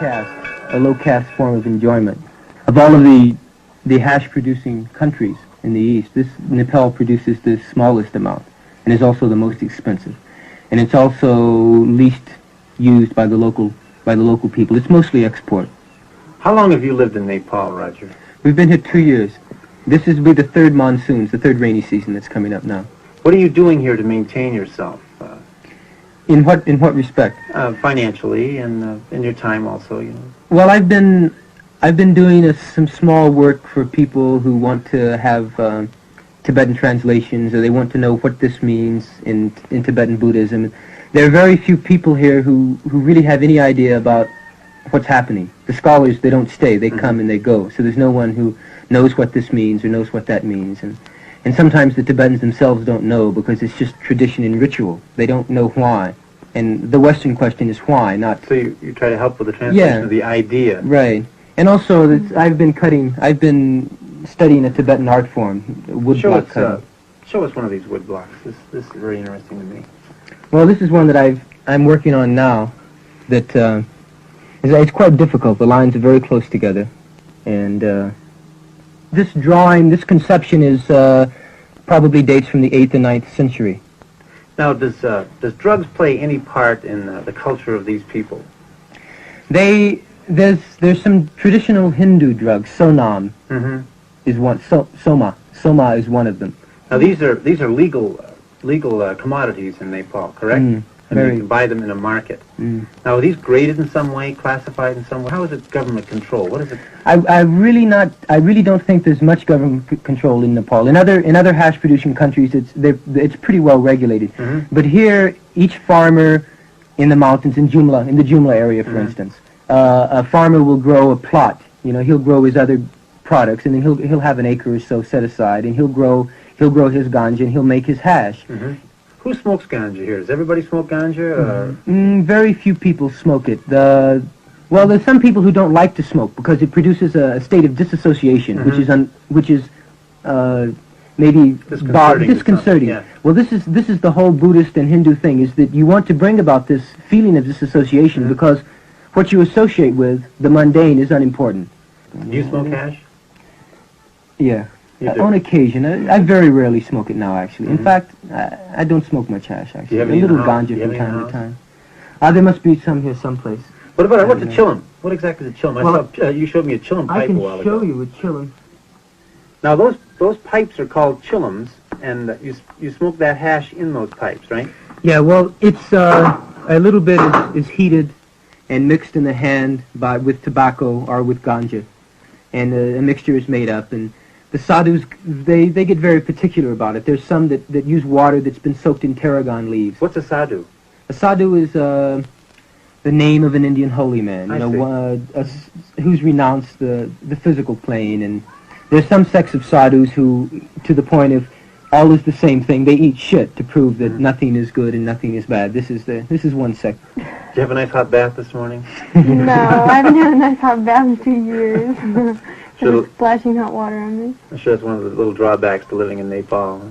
low-caste form of enjoyment. Of all of the hash-producing countries in the East, Nepal produces the smallest amount, and is also the most expensive. And it's also least used by the local people. It's mostly export. How long have you lived in Nepal, Roger? We've been here 2 years. This will be the third monsoon, the third rainy season that's coming up now. What are you doing here to maintain yourself? In what respect? Financially and in your time also, you know. Well, I've been doing some small work for people who want to have Tibetan translations, or they want to know what this means in Tibetan Buddhism. There are very few people here who really have any idea about what's happening. The scholars, they don't stay. They come and they go. So there's no one who knows what this means or knows what that means. And sometimes the Tibetans themselves don't know because it's just tradition and ritual. They don't know why. And the Western question is why, not... So you try to help with the translation of the idea. Right. And also, I've been studying a Tibetan art form, woodblock cutting. Show us one of these wood blocks. This is very interesting to me. Well, this is one that I'm working on now. It's quite difficult. The lines are very close together, and this conception is probably dates from the 8th and 9th century. Now, does drugs play any part in the culture of these people? There's some traditional Hindu drugs. Sonam is one. Soma is one of them. Now, these are legal commodities in Nepal, correct? And you can buy them in a market. Now, are these graded in some way, classified in some way? How is it government control? What is it? I really don't think there's much government control in Nepal. In other hash-producing countries, it's pretty well regulated. But here, each farmer in the mountains, in the Jumla area, for instance, a farmer will grow a plot. You know, he'll grow his other products, and then he'll have an acre or so set aside, and he'll grow his ganja, and he'll make his hash. Who smokes ganja here? Does everybody smoke ganja? Very few people smoke it. Well, there's some people who don't like to smoke because it produces a state of disassociation, which is maybe disconcerting. Yeah. Well, this is the whole Buddhist and Hindu thing, is that you want to bring about this feeling of disassociation because what you associate with, the mundane, is unimportant. Do you smoke hash? Yeah. On occasion. I very rarely smoke it now, actually. In fact, I don't smoke much hash, actually. A little ganja from time to time. There must be some here someplace. What about what's a chillum? What exactly is a chillum? Well, you showed me a chillum pipe a while ago. I can show you a chillum. Now, those pipes are called chillums, and you smoke that hash in those pipes, right? Yeah, well, it's a little bit is heated and mixed in the hand with tobacco or with ganja. And a mixture is made up, and the sadhus, they get very particular about it. There's some that use water that's been soaked in tarragon leaves. What's a sadhu? A sadhu is the name of an Indian holy man, who's renounced the physical plane. And there's some sects of sadhus who, to the point of all is the same thing, they eat shit to prove that nothing is good and nothing is bad. This is one sect. Did you have a nice hot bath this morning? No, I haven't had a nice hot bath in 2 years. Just splashing hot water on me. I'm sure that's one of the little drawbacks to living in Nepal.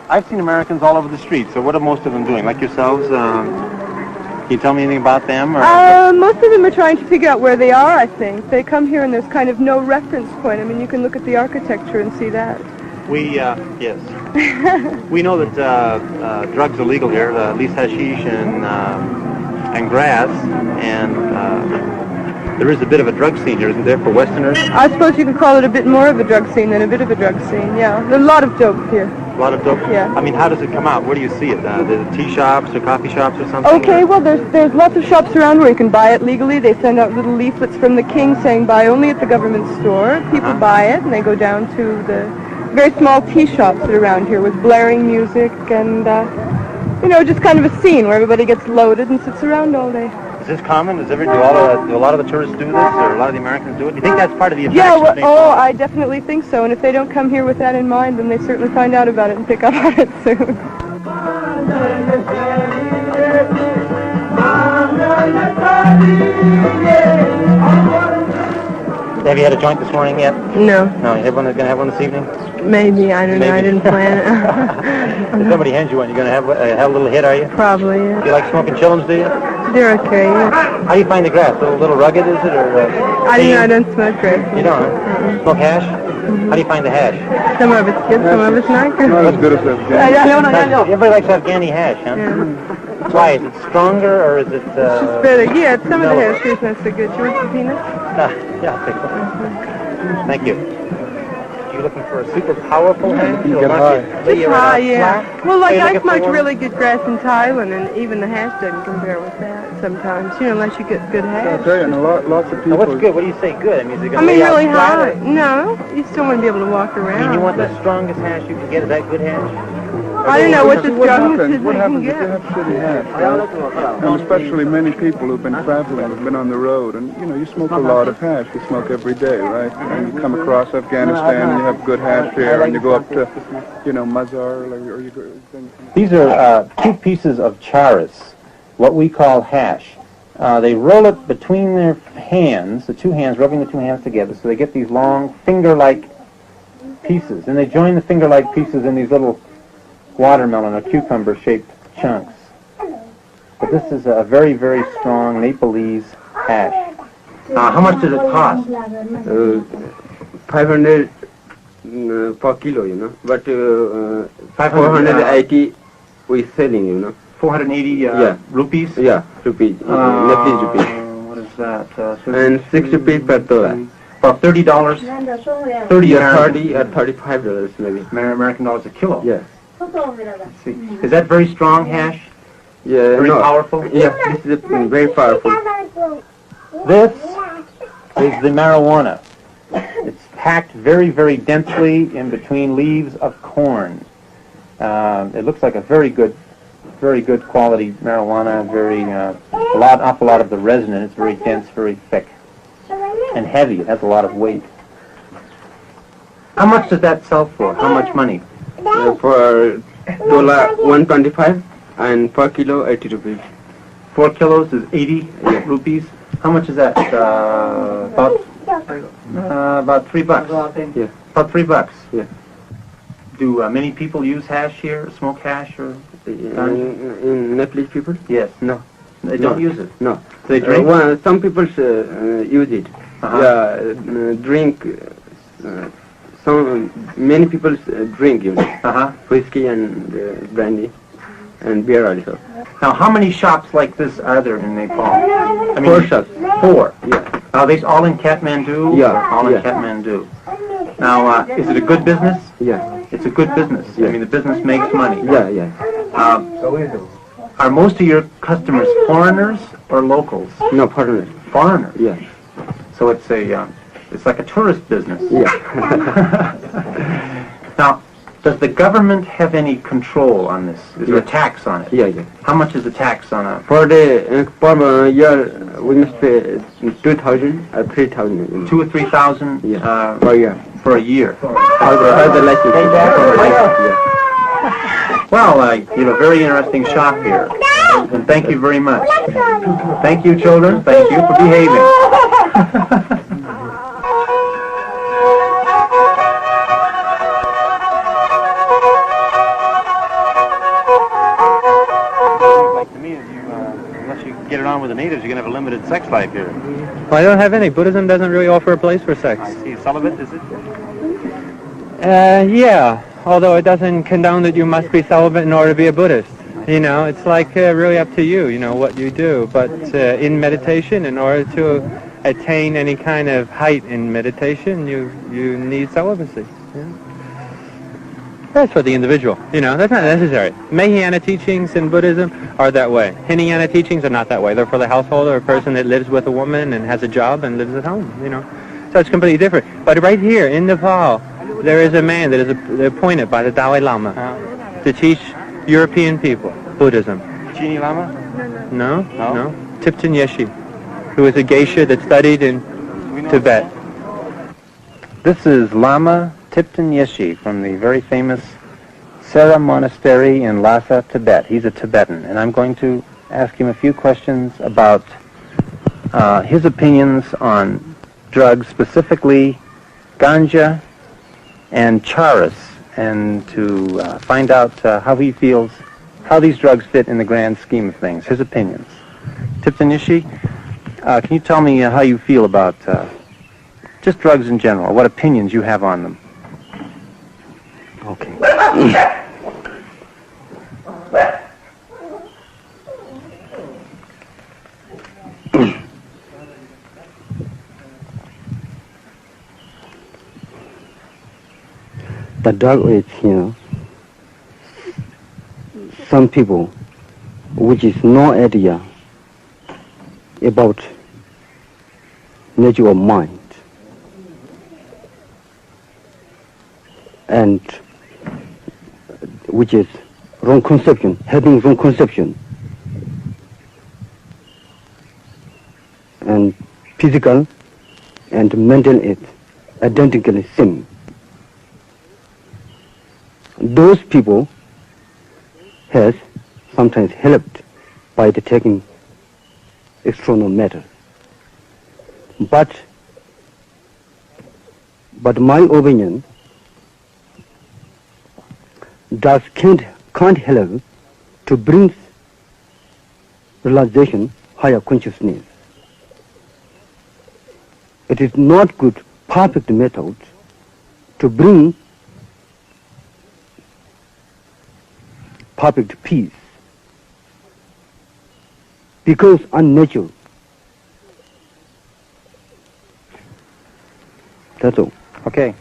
I've seen Americans all over the street, so what are most of them doing? Like yourselves? Can you tell me anything about them? Or most of them are trying to figure out where they are, I think. They come here and there's kind of no reference point. I mean, you can look at the architecture and see that. Yes. We know that drugs are legal here, at least hashish and grass, and There is a bit of a drug scene here, isn't there, for Westerners? I suppose you could call it a bit more of a drug scene than a bit of a drug scene, yeah. There's a lot of dope here. A lot of dope? Yeah. I mean, how does it come out? Where do you see it? The tea shops or coffee shops or something? Okay, well, there's lots of shops around where you can buy it legally. They send out little leaflets from the king saying buy only at the government store. People buy it, and they go down to the very small tea shops that are around here with blaring music and, just kind of a scene where everybody gets loaded and sits around all day. Is this common? Do a lot of the tourists do this, or a lot of the Americans do it? Do you think that's part of the attraction? Yeah, well, I definitely think so. And if they don't come here with that in mind, then they certainly find out about it and pick up on it soon. Have you had a joint this morning yet? No, No, you going to have one this evening? maybe. I don't know. I didn't plan it. If somebody hands you one, you're going to have a little hit, are you? Probably. Yeah. Do you like smoking chillums, do you? They're okay. Yeah. How do you find the grass? A little rugged, is it, or? I don't smoke grass. You don't, huh? Smoke hash? How do you find the hash? Some of it's good, some of it's not good. Not as good as Afghanistan. Everybody likes Afghani hash, huh? Yeah. Why? Is it stronger, or is it... It's better. Yeah, some of the hash is not so good. You want some peanuts? Yeah, I'll take one. Thank you. You looking for a super powerful hash? You get high. Just high, yeah. Well, like Are you I looking for smoked one? really good grass in Thailand, and even the hash doesn't compare with that sometimes, unless you get good I'll hash. tell you, and lots of Now, people... what's good? What do you say good? I mean, is it I going to mean, lay out really flat, high. or- No, you still want to be able to walk around. I mean, you want the strongest hash you can get? Is that good hash? I don't know what the What strongest happens, is what I can happens if you get. have shitty hash, right? And especially many people who've been traveling, who've been on the road, and, you smoke a lot of hash. You smoke every day, right? And you come across Afghanistan, and you have good hash here, and you go up to, Mazar, or you go... These are 2 pieces of charas, what we call hash. They roll it between their hands, the 2 hands, rubbing the 2 hands together, so they get these long finger-like pieces. And they join the finger-like pieces in these little watermelon or cucumber-shaped chunks. But this is a very, very strong Nepalese hash. How much does it cost? 500 per kilo, but 480 we selling, 480 rupees? Yeah, rupees, Nepalese rupees. What is that? And 6 rupees per tola. About $30. 30 Yeah, 30 or $35 maybe. American dollars a kilo. Yeah. Let's see. Is that very strong hash? Yeah, Very powerful? Yeah, this is very powerful. This is the marijuana. It's packed very, very densely in between leaves of corn. It looks like a very good quality marijuana. Awful lot of the resin in it. It's very dense, very thick, and heavy. It has a lot of weight. How much does that sell for? How much money? For tola 125 and per kilo 80 rupees. 4 kilos is 80 rupees. How much is that? About $3. Yeah. About $3. Yeah. Do many people use hash here, smoke hash, or? In Nepalese people? Yes. No. They don't use it. No. They drink? Some people use it. Yeah, drink. Many people drink, whiskey and brandy and beer also. Now, how many shops like this are there in Nepal? I mean, 4 shops. 4. Yeah. Are they all in Kathmandu? Yeah, Or all in yeah. Kathmandu. Now, is it a good business? Yeah. It's a good business. Yeah. I mean, the business makes money. Yeah, yeah. Are most of your customers foreigners or locals? No, foreigners. Foreigners. Yeah. So it's like a tourist business. Yeah. Now, does the government have any control on this? Is there a tax on it? Yeah, yeah. How much is the tax on a... Per year, we must pay 2,000 or 3,000. 2,000 or 3,000 Yeah. Per year. for a year? For the license. Yeah. Well, very interesting shop here. And thank you very much. Thank you, children. Thank you for behaving. Get it on with the natives, you're going to have a limited sex life here. Well, I don't have any. Buddhism doesn't really offer a place for sex. I see. Celibate, is it? Yeah, although it doesn't condone that you must be celibate in order to be a Buddhist. It's like really up to you, what you do. But in meditation, in order to attain any kind of height in meditation, you need celibacy. Yeah. That's for the individual. That's not necessary. Mahayana teachings in Buddhism are that way. Hinayana teachings are not that way. They're for the householder, a person that lives with a woman and has a job and lives at home. So it's completely different. But right here in Nepal, there is a man that is appointed by the Dalai Lama to teach European people Buddhism. Chini Lama? No. Thipten Yeshi, who is a geisha that studied in Tibet. This is Lama Thipten Yeshi from the very famous Sera Monastery in Lhasa, Tibet. He's a Tibetan, and I'm going to ask him a few questions about his opinions on drugs, specifically ganja and charas, and to find out how he feels, how these drugs fit in the grand scheme of things, his opinions. Thipten Yeshi, can you tell me how you feel about just drugs in general, what opinions you have on them? Okay. The drug is, some people which is no idea about nature of mind, and which is wrong conception, having wrong conception, and physical and mental is identically same. Those people has sometimes helped by the taking external matter. But my opinion, drugs can't help to bring realization, higher consciousness. It is not good, perfect method to bring perfect peace, because unnatural. That's all. Okay.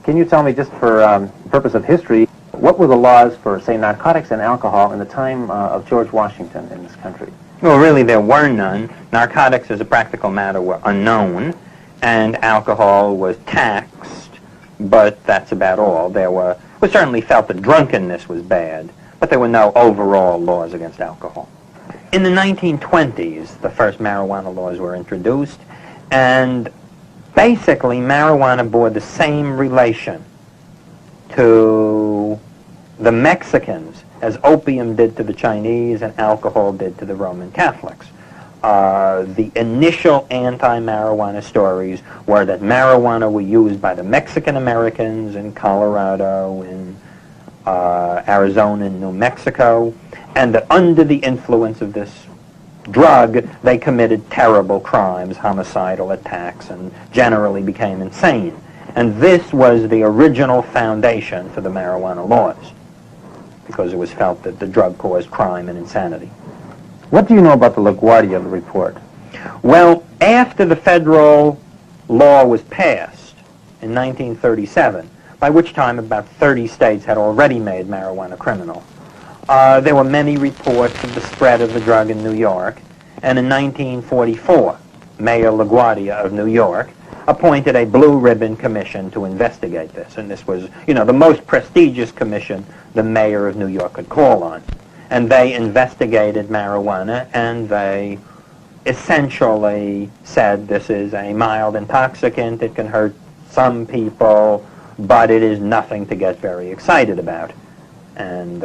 Can you tell me, just for purpose of history, what were the laws for, say, narcotics and alcohol in the time of George Washington in this country? Well, really, there were none. Narcotics, as a practical matter, were unknown, and alcohol was taxed, but that's about all. We certainly felt that drunkenness was bad, but there were no overall laws against alcohol. In the 1920s, the first marijuana laws were introduced, and basically, marijuana bore the same relation to the Mexicans as opium did to the Chinese and alcohol did to the Roman Catholics. The initial anti-marijuana stories were that marijuana were used by the Mexican Americans in Colorado, in Arizona, and New Mexico, and that under the influence of this drug, they committed terrible crimes, homicidal attacks, and generally became insane. And this was the original foundation for the marijuana laws, because it was felt that the drug caused crime and insanity. What do you know about the LaGuardia report? Well, after the federal law was passed in 1937, by which time about 30 states had already made marijuana criminal, there were many reports of the spread of the drug in New York, and in 1944, Mayor LaGuardia of New York appointed a blue ribbon commission to investigate this, and this was, the most prestigious commission the mayor of New York could call on. And they investigated marijuana, and they essentially said this is a mild intoxicant, it can hurt some people, but it is nothing to get very excited about. And,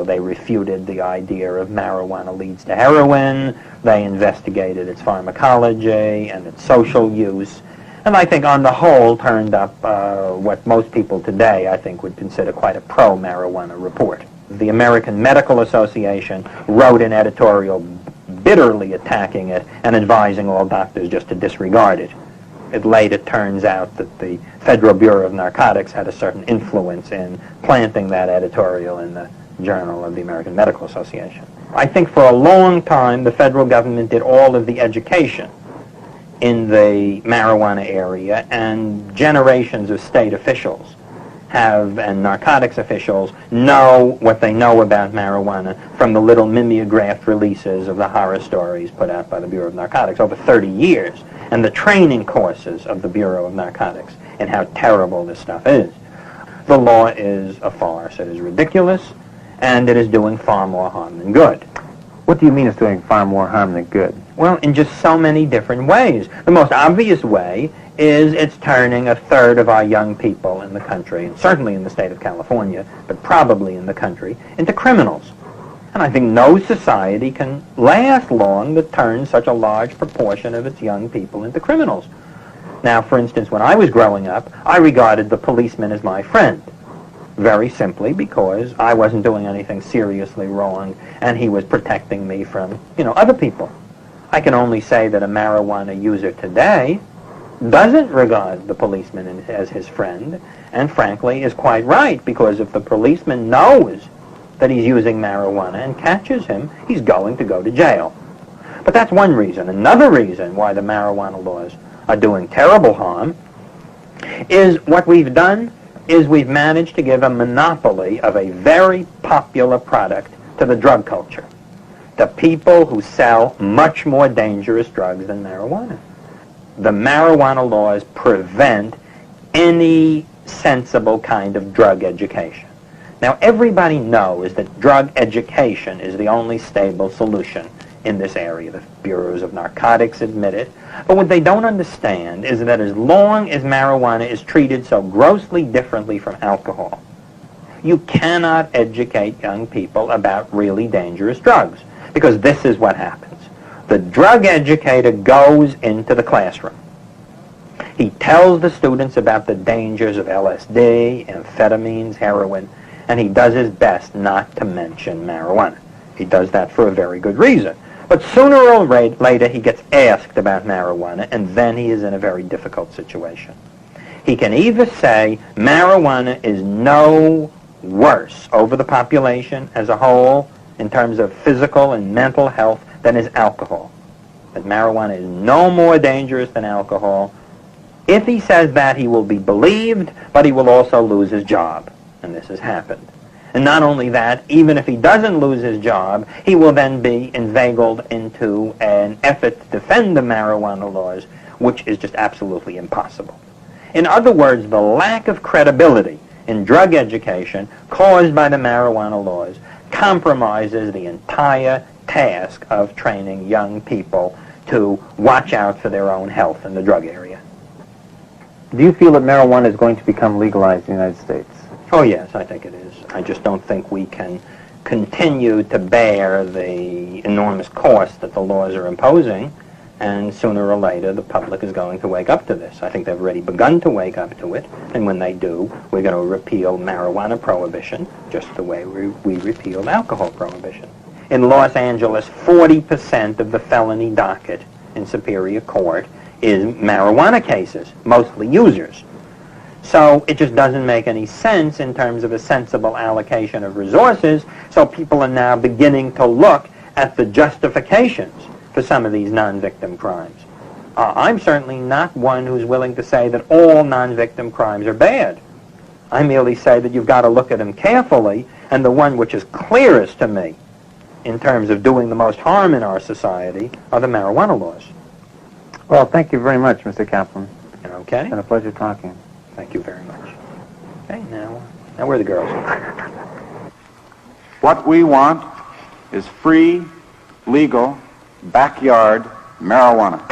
they refuted the idea of marijuana leads to heroin, they investigated its pharmacology and its social use, and I think on the whole turned up what most people today, I think, would consider quite a pro-marijuana report. The American Medical Association wrote an editorial bitterly attacking it and advising all doctors just to disregard it. It later turns out that the Federal Bureau of Narcotics had a certain influence in planting that editorial in the Journal of the American Medical Association. I think for a long time the federal government did all of the education in the marijuana area, and generations of state officials and narcotics officials know what they know about marijuana from the little mimeographed releases of the horror stories put out by the Bureau of Narcotics over 30 years, and the training courses of the Bureau of Narcotics and how terrible this stuff is. The law is a farce. It is ridiculous, and it is doing far more harm than good. What do you mean it's doing far more harm than good? Well, in just so many different ways. The most obvious way is it's turning a third of our young people in the country, and certainly in the state of California, but probably in the country, into criminals. And I think no society can last long that turns such a large proportion of its young people into criminals. Now, for instance, when I was growing up, I regarded the policeman as my friend, very simply because I wasn't doing anything seriously wrong, and he was protecting me from, other people. I can only say that a marijuana user today doesn't regard the policeman as his friend, and frankly is quite right, because if the policeman knows that he's using marijuana and catches him, he's going to go to jail. But that's one reason. Another reason why the marijuana laws are doing terrible harm is what we've done is we've managed to give a monopoly of a very popular product to the drug culture, the people who sell much more dangerous drugs than marijuana. The marijuana laws prevent any sensible kind of drug education. Now, everybody knows that drug education is the only stable solution in this area. The bureaus of narcotics admit it. But what they don't understand is that as long as marijuana is treated so grossly differently from alcohol, you cannot educate young people about really dangerous drugs, because this is what happens. The drug educator goes into the classroom. He tells the students about the dangers of LSD, amphetamines, heroin, and he does his best not to mention marijuana. He does that for a very good reason. But sooner or later he gets asked about marijuana, and then he is in a very difficult situation. He can either say marijuana is no worse over the population as a whole in terms of physical and mental health than is alcohol, that marijuana is no more dangerous than alcohol. If he says that, he will be believed, but he will also lose his job, and this has happened. And not only that, even if he doesn't lose his job, he will then be inveigled into an effort to defend the marijuana laws, which is just absolutely impossible. In other words, the lack of credibility in drug education caused by the marijuana laws compromises the entire task of training young people to watch out for their own health in the drug area. Do you feel that marijuana is going to become legalized in the United States? Oh, yes, I think it is. I just don't think we can continue to bear the enormous cost that the laws are imposing, and sooner or later the public is going to wake up to this. I think they've already begun to wake up to it, and when they do, we're going to repeal marijuana prohibition just the way we repealed alcohol prohibition. In Los Angeles, 40% of the felony docket in Superior Court is marijuana cases, mostly users. So it just doesn't make any sense in terms of a sensible allocation of resources. So people are now beginning to look at the justifications for some of these non-victim crimes. I'm certainly not one who's willing to say that all non-victim crimes are bad. I merely say that you've got to look at them carefully, and the one which is clearest to me in terms of doing the most harm in our society are the marijuana laws. Well, thank you very much, Mr. Kaplan. Okay? It's been a pleasure talking. Thank you very much. Okay, now where are the girls? What we want is free, legal, backyard marijuana.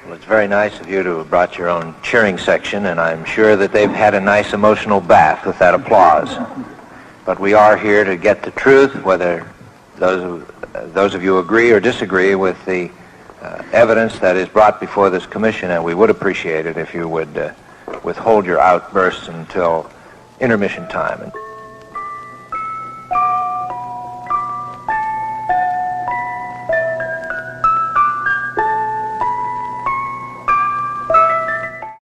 Well, it's very nice of you to have brought your own cheering section, and I'm sure that they've had a nice emotional bath with that applause. But we are here to get the truth, whether those of you agree or disagree with the evidence that is brought before this commission, and we would appreciate it if you would withhold your outbursts until intermission time.